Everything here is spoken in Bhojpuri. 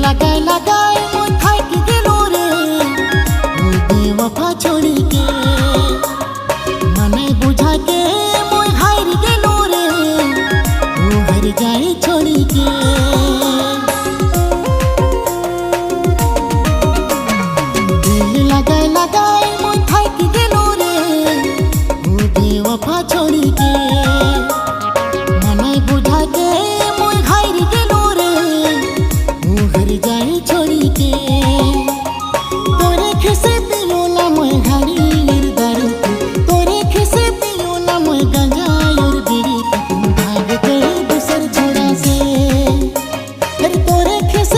लगाए लगाए मोय थाक गेलो रे ओ बेवफा छोड़ी के मने बुझा के मोय हार गेलो रे ओ हर जाए छोड़ी के दिल लगाए लगाए मोय थाक गेलो रे ओ बेवफा छोड़ी के मने बुझा के मोय हार गेलो रे ओ हर जाए छोड़ी के तोरे खिसे दियो ना मोय घाड़ीर दारू तोरे खिसे दियो ना मोय गांजा और बीड़ी भाग गए दूसर छोड़ा से अरे तोरे खिसे